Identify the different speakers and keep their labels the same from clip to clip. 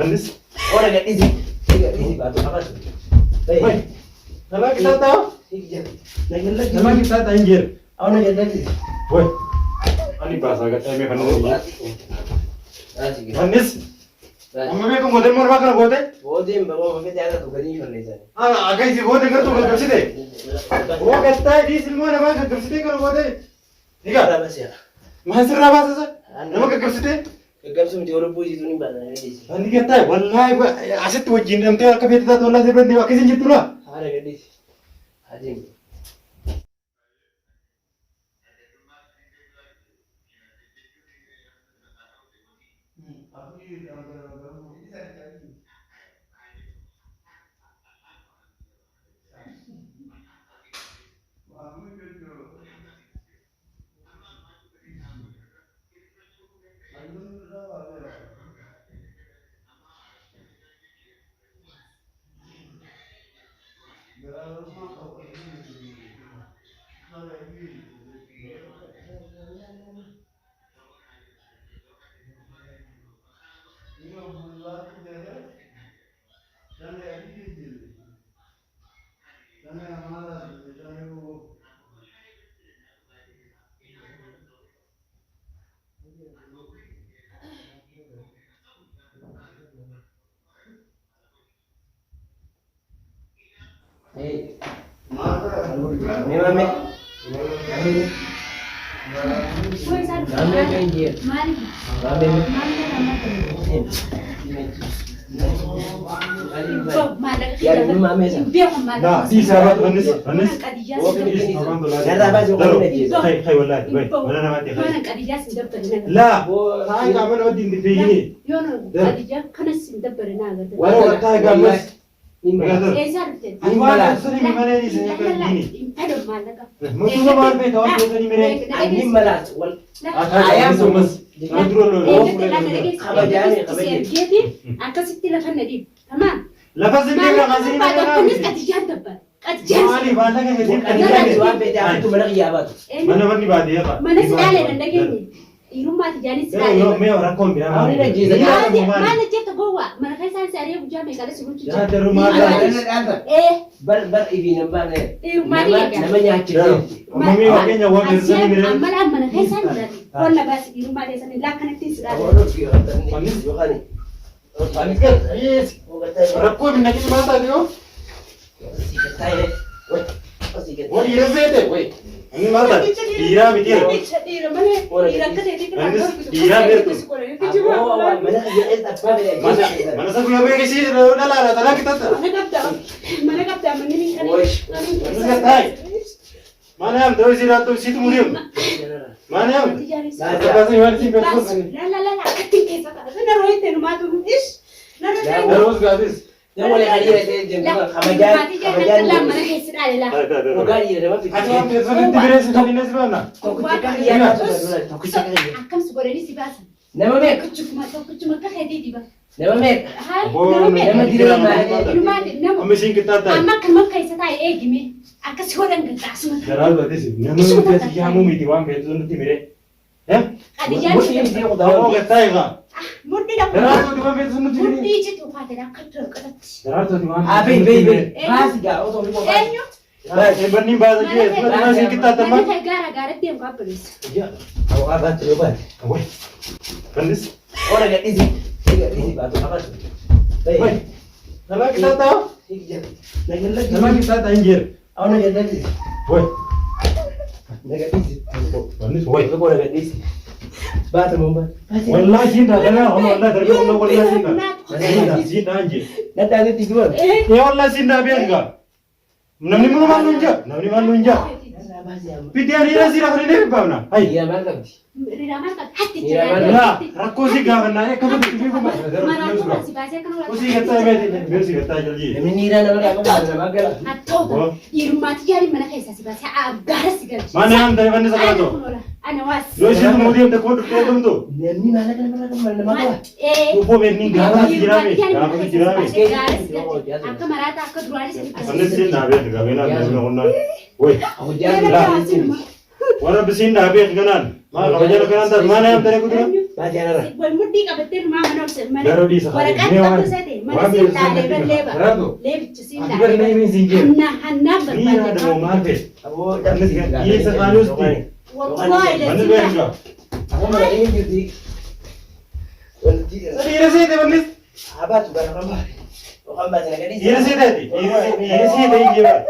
Speaker 1: Fandis.
Speaker 2: Orang kat isi batu apa tu?
Speaker 1: Woi. Nama kita tahu? Nama kita tahu anjir.
Speaker 2: Awak nak jadi?
Speaker 1: Woi. Ani bahasa kat saya Fandis. Fandis. Mama को गोदे मोर बाकर गोदे
Speaker 2: गोदे में बाबा मम्मी ज्यादा तो कहीं कर नहीं जाए
Speaker 1: आगे से गोदे कर तो कर दे वो कहता है डीजल मोर बाकर कर कर गोदे ठीक है
Speaker 2: बस यार
Speaker 1: मासर राबा से नमक कर दे
Speaker 2: कब से मुझे और पूछी तो नहीं बात है डीजल
Speaker 1: अनि कहता है वल्लाhi असे तू जिंदम ते कभी तो तोला से बंदी वाके जिंदगी तुला
Speaker 2: हां रे डीजल हाजी Mami.
Speaker 1: Nah, si sahabat Fandis. Fandis. Hai wallahi. Woi, mana nama dia? Lah, saya kamu nama di ini. Walau kata kamu Animal sering mana ni sebenarnya begini. Musuh mana be tahu tu ni mere.
Speaker 2: Animal wal.
Speaker 1: Ayam sumas. Maduro lo. Lepas ini kita kasih ni. Mali bala ke hedim kan. Mana mana baat dia pak.
Speaker 3: Irumah jadi
Speaker 1: sekali. Yo orang kon bilang.
Speaker 2: Mana jadi?
Speaker 3: Mana jadi goa? Mana kai san sari buja me kala sebut.
Speaker 1: Jangan terumah.
Speaker 2: Bar ibi nampak ni. Namanya
Speaker 1: cerita. Mami wakenya wak bersani mere.
Speaker 3: Amala mana kai san dari. Kon na bas irumah desa ni lakana tis ada.
Speaker 2: Panis juga ni.
Speaker 1: Panis kan? Yes. Rakku minat ini mana tadi oh? Woi, ini sete, woi. Ini mana? Ira mikir. Mana saya punya bagi sih, udah lah, tanah kita tu. Mana yang tahu sih ratu situ murim. Mana yang? Kasih mana sih berkus. Terus gadis.
Speaker 2: Dia boleh hadir dia kamajan
Speaker 3: mana hasil ada lah.
Speaker 2: Bukan dia dapat.
Speaker 1: Acam besok nanti beres kali ni sebab nak.
Speaker 3: Akan sekolah ni si bahasa.
Speaker 2: Nama mek.
Speaker 3: Cuma kah hadi di bah.
Speaker 2: Nama mek.
Speaker 3: Hai. Nama
Speaker 1: dia. Mesin kita tak.
Speaker 3: Amma kan makai setai gimi. Akan sekolah enggak semua.
Speaker 1: Jalan berarti sih. Nama kita sih kamu miti wang betul nanti mere. Ya? Oh kata ya.
Speaker 3: Murni dah.
Speaker 1: Jalan tu wang betul nanti mere.
Speaker 3: Murni je tu pada nak kerja kerja.
Speaker 1: Jalan tu wang.
Speaker 2: Abi. Pas gak auto ni.
Speaker 1: Saya berni bahasa dia. Mesin kita teman.
Speaker 3: Mana gara-gara dia bukan polis.
Speaker 2: Ya. Awak apa coba?
Speaker 1: Woi. Fandis.
Speaker 2: Orang kat isi batu apa tu?
Speaker 1: Woi. Nama kita tahu? Nama kita tahu anjir.
Speaker 2: Awak nak jadi?
Speaker 1: Woi.
Speaker 2: Nak isi.
Speaker 1: Fandis. Woi.
Speaker 2: Kau nak isi. Batu mumba.
Speaker 1: Wallahi cinta dah. Allah terbiar Allah wallahi cinta. Cinta anjir.
Speaker 2: Nanti ada tiga.
Speaker 1: Ya Allah cinta biar enggak. Namni mana lunja. Pidian ira sirah hari ni apa na? Hai.
Speaker 2: Iya mantap.
Speaker 3: Riraman kan hati
Speaker 1: Lah, rakku sih gak kena. Kamu tu ibu mana?
Speaker 3: Mana tu masih bahasa kan orang.
Speaker 1: Usi kata biar si kata jadi.
Speaker 2: Demi nira nama aku bahasa magal.
Speaker 3: Atau irumah jadi mana kaisa si bahasa agar si gal.
Speaker 1: Mana yang dari mana sekarang tu?
Speaker 3: Ana was.
Speaker 1: Lo sih kemudian tak kau tu tu.
Speaker 2: Demi mana kan mana magal.
Speaker 1: Upo bening garas jirami. Garas jirami.
Speaker 3: Aku marata aku duluan sini.
Speaker 1: Anda sih nabi juga benar benar. Woi.
Speaker 2: Aku jangan.
Speaker 1: Warna besi nabi kanan. Mana kamu jalan kanan tak? Mana yang dari kuda?
Speaker 2: Baati anarra.
Speaker 3: Wal mudhii qabattee maa mana obse mana.
Speaker 1: Garuu dhiisa.
Speaker 3: Waraqaan qabdu seete mana siin taalee balleeba. Leebicha siin
Speaker 1: Ati bari mee siin jee.
Speaker 3: Hannaan
Speaker 1: Ni yaada moo
Speaker 3: barbaade.
Speaker 1: maal ta'e?
Speaker 2: Aboo
Speaker 1: Dhiisa kaanus ta'e.
Speaker 3: Wallahi
Speaker 1: Manni
Speaker 3: leebicha.
Speaker 1: beekaa.
Speaker 2: Aboo mana inni jirti. Wanti
Speaker 1: Dhiira seete bal'is.
Speaker 2: abaatu bara kan baate. Kan baate na gadhiisi.
Speaker 1: Dhiira seeteeti. Dhiira seete hiyyee bara.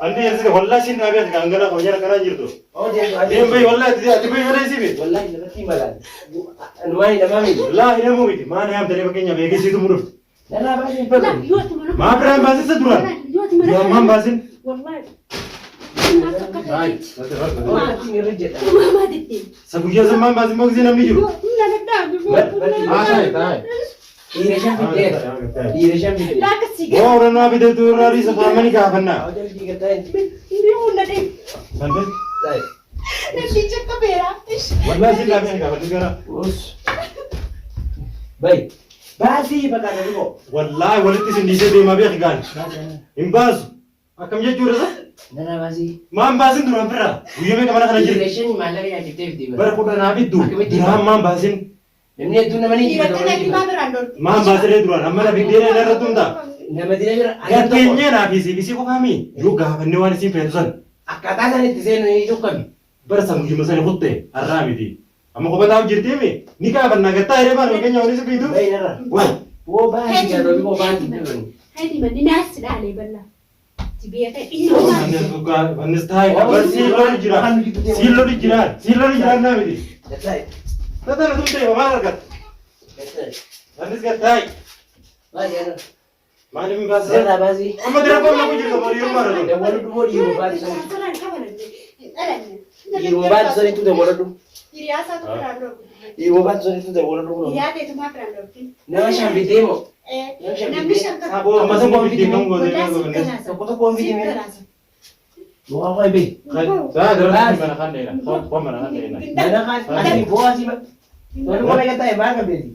Speaker 1: Andi dhiira seete wallaa siin dhaabee ati gangala hojjara kanaa jirtu. Deem bayi wallaa ati bayi malee si beeku.
Speaker 2: Wallahi namatti malaan. Anumaan namaa miti.
Speaker 1: Wallaa hin hamu miti. Maan yaamtanii fakkeenya beekisiitu muduf.
Speaker 2: Narraa baasii hin fayyadu.
Speaker 1: Maa biraan baasisa duraan. Maan baasin.
Speaker 3: Wallahi.
Speaker 2: Wanti irra jedha.
Speaker 3: Mama ditti.
Speaker 1: Sa guyyaa sun maan baasin boksii namni jiru.
Speaker 2: Dhiira shan fiddee. Dhiira shan fiddee.
Speaker 1: Waa urannaa bideetu irraa dhiisa furamanii gaafannaa.
Speaker 2: Hojii diigataa hin
Speaker 1: Manbe.
Speaker 2: ta'e.
Speaker 1: Wallaa siin dhaabee gaafanni gara.
Speaker 2: Bayi. Baasii bakka dhugo.
Speaker 1: Wallaahi walitti sin dhiisee deemaa beeki gaani. Hin baasu. Akkam jechuudha sa?
Speaker 2: Narraa baasii.
Speaker 1: Maan baasin duraan birraa. Guyyaa meeqa mana kana
Speaker 2: Dhiira
Speaker 1: jirti.
Speaker 2: shan maallaqa yaachiftee fiddee.
Speaker 1: Bara kudhanaaf idduu. Duraan maan baasin.
Speaker 2: Namni hedduun nama ni jibata.
Speaker 1: Maan baasiree duraan amma na biddeen irratti hundaa.
Speaker 2: Nama dina bira.
Speaker 1: Gatteenyee naa fi siibisii qofaami. Yoo gaafannee waan isin feetu san.
Speaker 2: Akkaataa isaan itti seenanii dhukkami.
Speaker 1: Bara san guyyuma sana kuttee har'aa miti. Amma qofataa jirtiimi. Ni gaafannaa gattaa hiree baan fakkeenya wani sibiitu.
Speaker 2: Bayi narraa.
Speaker 1: Wayi.
Speaker 2: Woo baasii garuu bikoo baasii dhufani.
Speaker 1: Mannis taa'ee qabar siilloon jira. Siilloon jira. Siilloon jira naa miti.
Speaker 2: Gattaa'e.
Speaker 1: Tatana tumtee maal argatta?
Speaker 2: Gattaa'e.
Speaker 1: Mannis gattaa'e.
Speaker 2: Baay'ee narraa.
Speaker 1: Maaliif hin baasisan?
Speaker 2: Narraa baasii.
Speaker 1: Amma dira koomna kun jirtu bariiruu maradhu.
Speaker 2: Dabalu dhufoo dhiiruu baasii sana. Dhiiruu baasii sanitu dabalu. Dhiiruu baasii sanitu dabalu. Nama shan fiddee moo?
Speaker 1: Amma san koomni deemamu gootee gootee.
Speaker 2: Tokko tokko waan fiddee mee? Bu'aa waa bee.
Speaker 1: Saa dira mana kan dheera. Koo mana kan dheera.
Speaker 2: Mana kan asii bu'aa asii ba. Tolu mana gattaa'e maa kan beeti?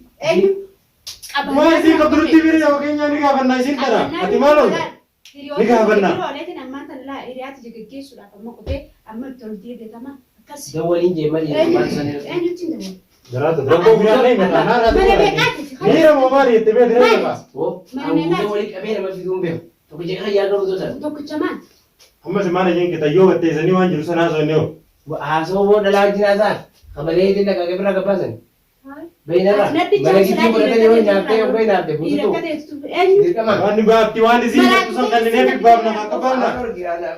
Speaker 1: Waa isin qabdurutti biri yoo keenya ni gaafannaa isin tana. Ati maal oolu? Ni gaafannaa.
Speaker 2: Dawwaliin jeemal dhiiruu baasii sana.
Speaker 1: Jiraatu rakkoo biyyaa ni mata haaraatu. Miira moo maali itti beekte reefa?
Speaker 2: Oo. Aanguulee walii qabee nama fiduun beeku. Tokko jeeqaa yaa garuu tootan.
Speaker 1: Amma si maal jeen kita yoo gatteessanii waan jiru sanaa sonne hoo.
Speaker 2: Haasoo boo dhalaa jinaa isaan. Kamalee itti laqa gabira gabbaasan. Bainarraa. Mana gidduu godhatanii yoo nyaattee yoo bayi naatte fuutu. Dirqama.
Speaker 1: Waan baafti waan isin jettu san kan inni fi baafna haa qabaanna.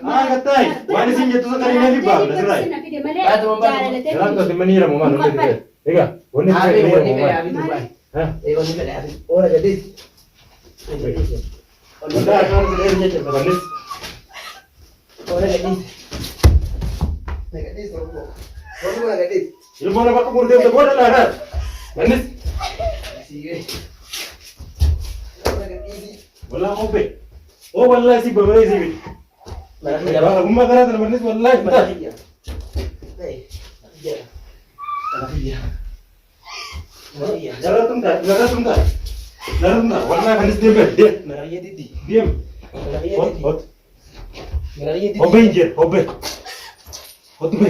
Speaker 1: Haa gattaa'e waan isin jettu san kan inni fi baafna sirraa. Jiraatu ati maniira moo maal hojjetu ta'e. Egaa wanni
Speaker 2: Haa
Speaker 1: ta'e
Speaker 2: bee
Speaker 1: maniira
Speaker 2: wanni
Speaker 1: moo
Speaker 2: fedhe
Speaker 1: maal.
Speaker 2: haa bituu baay'ee.
Speaker 1: Haa.
Speaker 2: Wanni fedhe haa bituu. Oora gadeeti.
Speaker 1: Wallaahi akkaan isin eeyyama jechuudha bannis.
Speaker 2: Oora gadeeti. Gadeeti tokko. Wanni mana gadeeti.
Speaker 1: Ilmoon bakka murteessa booda laadhaa. Bannis. Wallaahi obbe. Oo wallaahi si babalee si bit. Bara gummaa karaa sana bannis wallaahi bitaa. Jaratum tak, wallaahi bannis deem deem. Hot. Obbe injer, obbe. Hot be.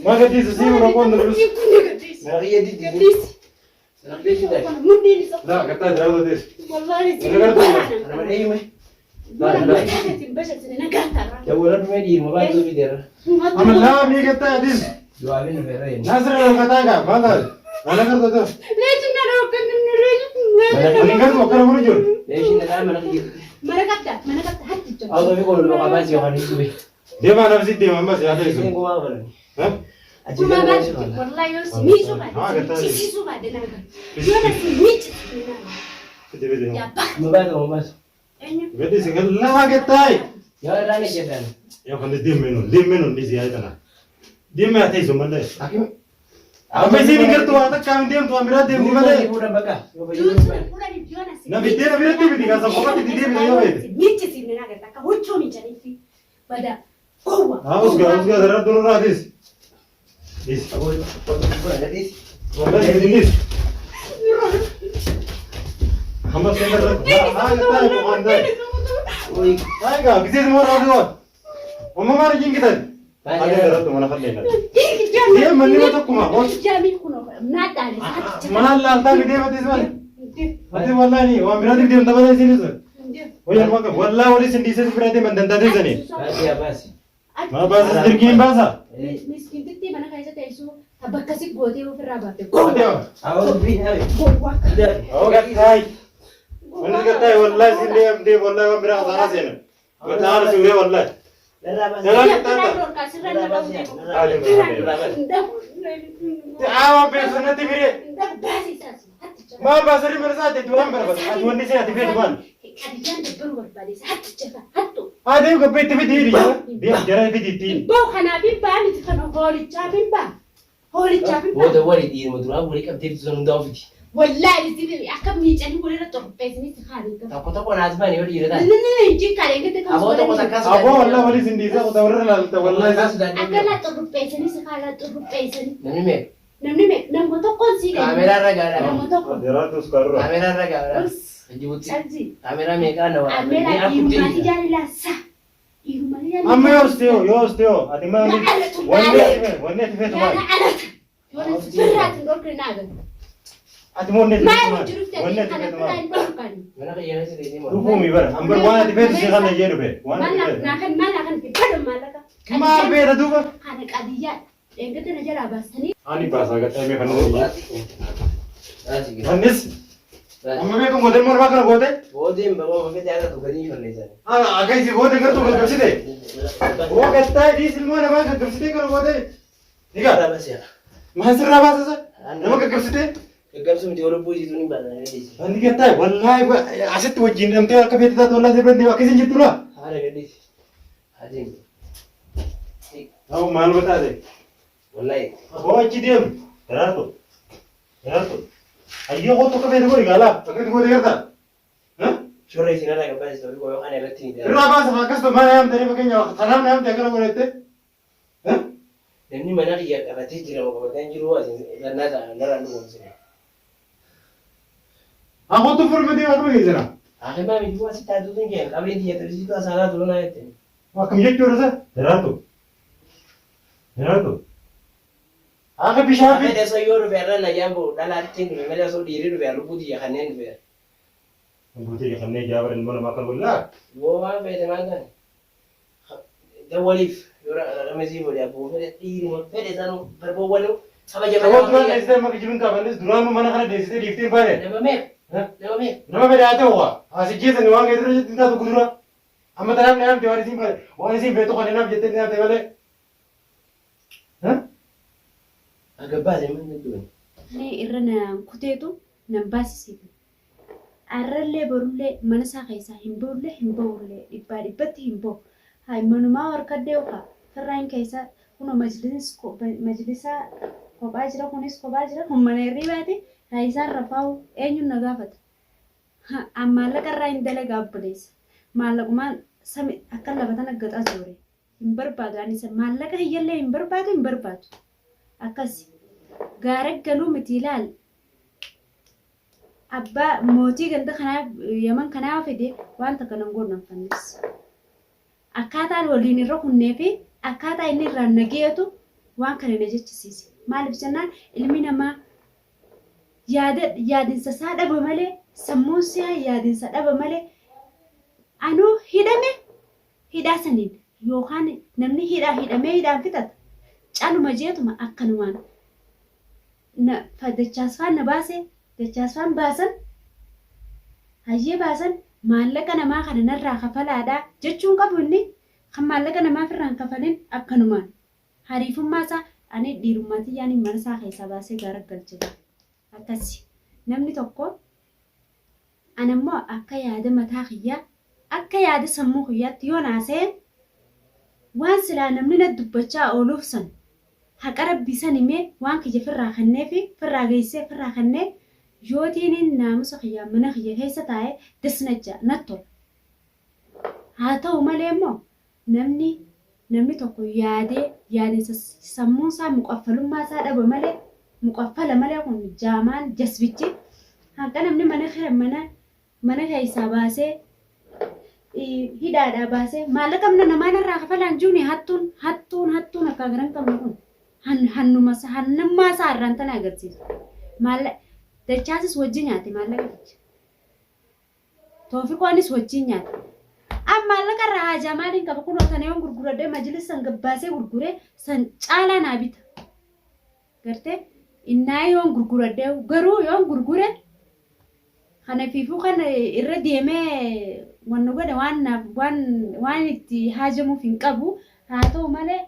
Speaker 1: Magadis si urapon terus. Nah, kata jauh des. Amal lah ni kata dis. Nasr kata enggak, mana? Mana kata tu? Mana kan mau kerja murjul? Dia mana sih dia mama sih ada itu. Hah? Berarti singgah lah ketai. Ya kan dia menun di sini aja. Dia mah ada cuma deh. Apa sih ni kertu atas kami dia tu ambil dia di mana? Nabi dia tuh di kasar kau di dia mana ya? Usga darah dulu radis. Dis. Wala dis. Hamba sendiri. Kita mau andai. Ayo, bisa semua orang. وما ما رجين كده هذا درت وانا خلينا يا مني ما تقوم
Speaker 3: جامي كنا نات على
Speaker 1: ما لا لا دي ما تسمعني هذه والله ني وامرات دي انت بدأ سينيس ويا ما والله ولي سنديس برادي من دندا دي زني ما باز تركين بازا
Speaker 3: مسكين تتي mana kaisa taisu tabakasik gode wo firabate
Speaker 2: أعوذ بالله
Speaker 1: اوكي هاي من قلت والله سندي دي والله وامرا خلاص هنا وتعال سوري والله تعاون بسنة تبري ما بصير مرسات دوام بربط أتوني سيا تبي دوام هذا يوم بيت تبي دي جرا بيت تين
Speaker 3: بو خنا بيبا متخنا هولي تشابيبا هولي تشابيبا
Speaker 2: هو ده ولد إيه مدرسة ولك أبتدي تزون دافدي
Speaker 3: والله لزيني أكمل ميجاني ولا تطبيزني سخاري
Speaker 2: تقول نازباني ولا يرد
Speaker 3: لا يجي كارين كده
Speaker 2: أبو تقول تكاس
Speaker 1: أبو والله ولي سنديسة وتورنا والله
Speaker 3: أكلا تطبيزني سخاري تطبيزني
Speaker 2: نمني مي
Speaker 3: نمو تقول سيدي
Speaker 2: كاميرا رجع
Speaker 3: نمو تقول
Speaker 1: درات سكر
Speaker 2: كاميرا رجع جيبوتي كاميرا ميكا نوا
Speaker 3: أميرا يومالي جاري لا سا يومالي جاري
Speaker 1: أما يوستيو أدي ما ونيت في تمام
Speaker 3: ولا تفرات نقول كنا
Speaker 1: أدي ونيت
Speaker 3: ما
Speaker 1: في
Speaker 3: يجرب
Speaker 1: تمام ونيت
Speaker 3: تاني
Speaker 1: في
Speaker 3: أنا
Speaker 1: تمام
Speaker 3: كان
Speaker 2: أنا كيانا سيدي ما
Speaker 1: روحي بره أمبر وانا تبي تشيخان نجيرو به
Speaker 3: ما
Speaker 1: وانا
Speaker 3: ناكن كده ما لك
Speaker 1: ما بيرا دوبا
Speaker 3: أنا قضية إنك تنجر أبستني
Speaker 1: أنا بس أقول تامي خنوس
Speaker 2: أسيك
Speaker 1: خنوس أما بيكم غودر مر باكنا غودة
Speaker 2: بودي بابا ما في تعرف تقولي شو اللي زين
Speaker 1: أكيد سي غودة كرتو كرسي ده वो कहता है जी सिल्मो ना बात करते थे करो बोले ठीक है
Speaker 2: بس يا
Speaker 1: महसर ना बात है नमक करते थे
Speaker 2: قبل سمتي ولا بوجي توني بدنا نديس
Speaker 1: أنا कहता है والله عشت وجين أنت كبير تدا والله زبرن دي واكسين جتولا
Speaker 2: هذا قديس هذين
Speaker 1: أو माल बता दे
Speaker 2: والله
Speaker 1: वो अच्छी देम तेरा तो अయ్యో वो तो कबीर को निकाला कबीर को देखता हाँ
Speaker 2: شو رأيك أنا قبل سوي كوي أنا بتني ده
Speaker 1: फिर आवाज हाकस तो मैं हम तेरे बगैर खाना में हम देखना बोले थे हाँ
Speaker 2: لأني ما نري أبتدي جرا وقبل تنجروا أزين لأن هذا نرى نقول سنة
Speaker 1: हम तो फिर में देखा तो ये जना
Speaker 2: आखिर ما بيجوا ستة دوزين كم قبل دي يترسي تو أسانا تلونا يتن
Speaker 1: वो कम ये क्यों रहा तेरा तो आगे पीछे
Speaker 2: आखिर ऐसा योर बेरा ना जाम्बो डाला तीन में मेरे सो डीरे रो बेरा बुद्धि या खन्ने ने बेरा
Speaker 1: बुद्धि के खन्ने जावर इन मन माकल बोला
Speaker 2: वो वहाँ पे थे मानता है ده وليف يورا رمزي ولا أبو فرد تيري مو فرد زانو بربو ولو سبا جماعة
Speaker 1: वो तो ऐसे मग जीवन का बंदे दुरान में मना करने देते लिखते पाए
Speaker 2: لما مير لما مير
Speaker 1: नमः मेरे आते हुआ आज ये तो निवांग इधर जितना तो गुरुरा हम तो नाम त्योहारी सिंह पर वाले सिंह बेटो का नाम जितने नहीं आते वाले हाँ
Speaker 2: أقبل من الدون
Speaker 3: ni irana kutetu nambasi sibu arralle borulle manasa kaisa himborulle ibati himbo hay manuma warkadde oka farrain kaisa kuno majlisa ko bajira kunis ko bajira humane ribati kaisa rafau enyu nagafat ha amma la qarrain dalaga abdes malakuma sami akalla batana gata zore himbarbadu anisa malaka hiyalle himbarbadu akasi garak galu mitilaal abba mootii ganda kana yaman kana fide wanta kana ngornan fannis akkaataan waliin irra kunnee fi akkaataa inni irraa nageetu waan kana na jechisiise maaliif jennaan ilmi namaa yaadinsa isaa dhaba malee sammuun isaa yaadinsa dhaba malee anuu hidhaa saniin yookaan namni hidhamee hidhaan fixata caluma jeetuma akkanumaan dachaasfaan na baase dachaasfaan baasan hayyee baasan maallaqa namaa kana narraa kafalaadhaa jechuun qabu inni kan maallaqa namaa firraan kafalin akkanumaan hariifummaa isaa ani dhiirummaatii yaani mana isaa keessaa baasee gaara galchee akkasi namni tokko anammoo akka yaada mataa kiyyaa akka yaada sammuu kiyyaatti yoo naasee waan silaa namni na dubbachaa ooluuf san haqa rabbii san himee waan kiyya firraa kannee fi firraa geessee firraa kannee yootiin naamusa kiyyaa mana kiyya keessa taa'ee dasnajja nattola haa ta'u malee immoo namni tokko yaadinsa sammuun isaa muqaffalummaa isaa dhaba malee muqaffala malee kun jaamaan jasbichi haqa namni mana keessaa baasee hidhaadhaa baasee maallaqa mana namaan irraa kafalaan jiruun hattuun akka garan qabne kun hannummaa isaa irraan tana agarsiisa. Dachaasis wajjin nyaate maallaqa jecha. Toofiqoonis wajjin nyaate. Amma maallaqa irraa haajaa maaliin qaba kun otana yoon gurguradee majlis san gabbaasee gurguree san caalaa naa bita. Gartee innaa yoon gurguradee garuu yoon gurgure kana fiifuu kana irra deemee wannu godhe waan itti haajamuuf hin qabu haa ta'u malee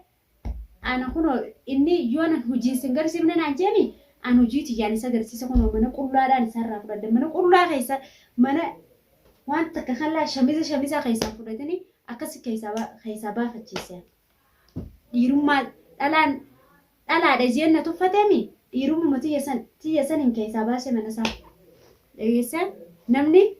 Speaker 3: ana kun inni yoon hojii sin garsiifne naan jeemi an hojii tiyyaan isa garsiisa kun mana qullaadhaan isarraa fudhadhe mana qullaa keessa mana waan takka kallaa shamisa keessaa fudhatanii akkasi keessaa baafachiise. Dhiirummaa dhalaadha jeenna tuffateemi dhiirummaa tiyya san hin keessaa baasee mana isaa. Dhageessan namni